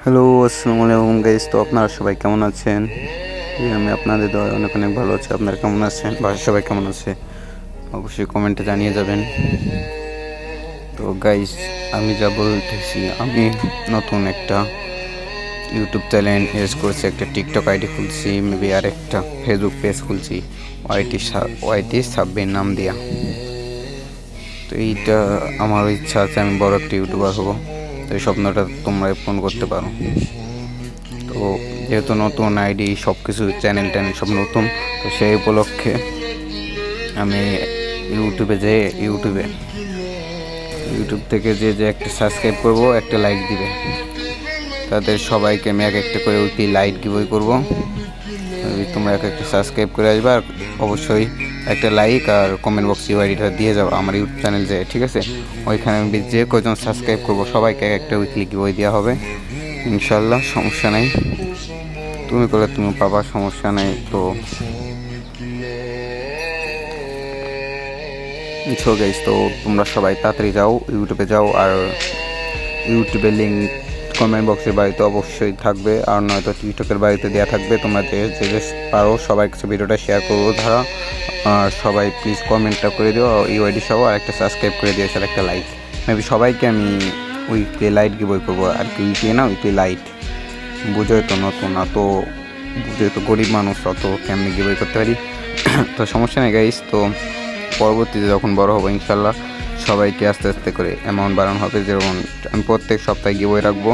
Hello, আসসালামু আলাইকুম guys. তো আপনারা সবাই কেমন আছেন? আমি আপনাদের দয়ায় অনেক অনেক ভালো আছি। আপনারা কেমন আছেন? বাসার সবাই কেমন আছে? অবশ্যই কমেন্টে জানিয়ে যাবেন। তো গাইস, আমি যা বলতেছি, আমি নতুন একটা ইউটিউব চ্যানেল ইউজ করছি, একটা টিকটক আইডি খুলছি, মেবি আর একটা ফেসবুক পেজ খুলছি, ওয়াইটি সাব্বির নাম দিয়া। তো এইটা আমার ইচ্ছা আছে, আমি বড় একটা ইউটিউবার হব। তো এই স্বপ্নটা তোমরা পূরণ করতে পারো। তো যেহেতু নতুন আইডি, সব কিছু চ্যানেল সব নতুন, তো সেই উপলক্ষে আমি ইউটিউব থেকে যে একটা সাবস্ক্রাইব করব, একটা লাইক দিবে, তাদের সবাইকে আমি এক একটা করে উইকলি লাইক গিভওয়ে করব। তোমরা এক একটা সাবস্ক্রাইব করে আসবে, আর অবশ্যই একটা লাইক আর কমেন্ট বক্সে ইউআইডিটা দিয়ে যাও আমার ইউটিউব চ্যানেল যে, ঠিক আছে? ওইখানে আমি যে কজন সাবস্ক্রাইব করবো সবাইকে এক একটা উইকলি গিভওয়ে দেওয়া হবে ইনশাল্লাহ। সমস্যা নেই, তুমি করলে তুমি পাবা, সমস্যা নেই। তো গাইস, তো তোমরা সবাই তাড়াতাড়ি যাও, ইউটিউবে যাও, আর ইউটিউবের লিঙ্ক কমেন্ট বক্সের বাড়িতে অবশ্যই থাকবে, আর নয়তো টিকটকের বাড়িতে দেওয়া থাকবে। তোমরা যে যে পারো সবাই কিছু ভিডিওটা শেয়ার করবো ধারা, আর সবাই প্লিজ কমেন্টটা করে দিও ইউআইডি সহ, আর একটা সাবস্ক্রাইব করে দিও, সাথে একটা লাইক। মেবি সবাইকে আমি উইকলি লাইট গিভওয়ে করবো, আর কি উইকলি না, উইকলি লাইট। বুঝোই তো, নতুন অত বুঝোই তো, গরিব মানুষ, অত কেমনি গিভওয়ে করতে পারি। তো সমস্যা নেই গাইস। তো পরবর্তীতে যখন বড় হবো ইনশাল্লাহ সবাইকে আস্তে আস্তে করে অ্যামাউন্ট বাড়ানো হবে। যেমন আমি প্রত্যেক সপ্তাহে গিভওয়ে রাখবো।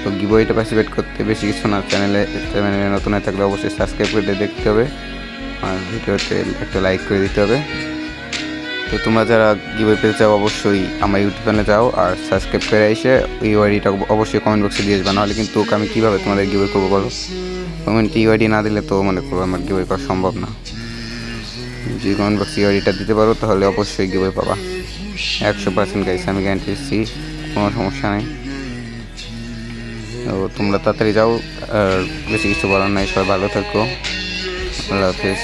তো গিভওয়েটা পার্টিসিপেট করতে বেশি কিছু না, চ্যানেলে নতুন হয়ে থাকলে অবশ্যই সাবস্ক্রাইব করে দেখতে হবে, আর ভিডিওতে একটা লাইক করে দিতে হবে। তো তোমরা যারা গিভওয়ে পেতে চাও অবশ্যই আমার ইউটিউব চ্যানেলে যাও, আর সাবস্ক্রাইব করে এসে ইউআইডিটা অবশ্যই কমেন্ট বক্সে দিয়ে আসবে, নাহলে কিন্তু আমি কীভাবে তোমাদের গিভওয়ে করবো বলো? কমেন্ট ইউআইডি না দিলে তো মনে করবো আমার গিভওয়ে করা সম্ভব না। যদি কমেন্ট বক্সে ইউআইডিটা দিতে পারো তাহলে অবশ্যই গিভওয়ে পাবা 100% গাইস, আমি গ্যারান্টি দিচ্ছি, কোনো সমস্যা নেই। তো তোমরা তাড়াতাড়ি যাও, আর বেশি কিছু বলার নাই। সবাই ভালো থাকো, আল্লাহ হাফেজ।